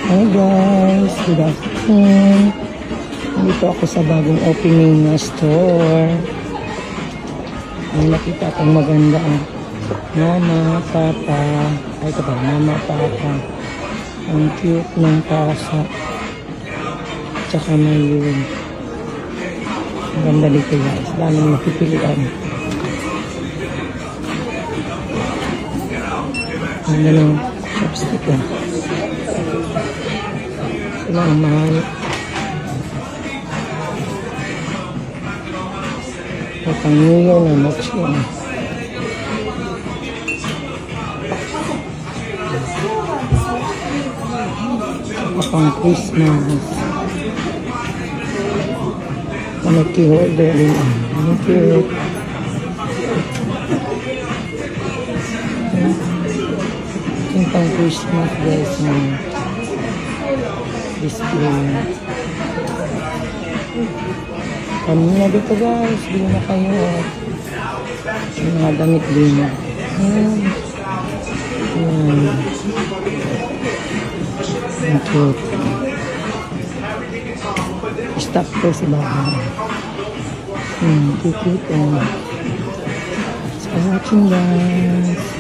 Hi guys, good afternoon. Dito ako sa bagong opening na store. May nakita akong maganda Mama, Papa. Ay, ito ba? Mama, Papa. Ang cute ng tasa. Tsaka may yun. Ang ganda dito guys. Daming makipilian. Ang ganda ng chopstick sila ang mahal. At ang New Year na match yun. At ang Christmas. Ano key-holder din. Ano cute. Yung pang Christmas guys na display. Kami na dito guys, bili na kayo. Yung mga damit din. Ayan. Ang cute. Stop ko si Baba. Cute. So watching guys.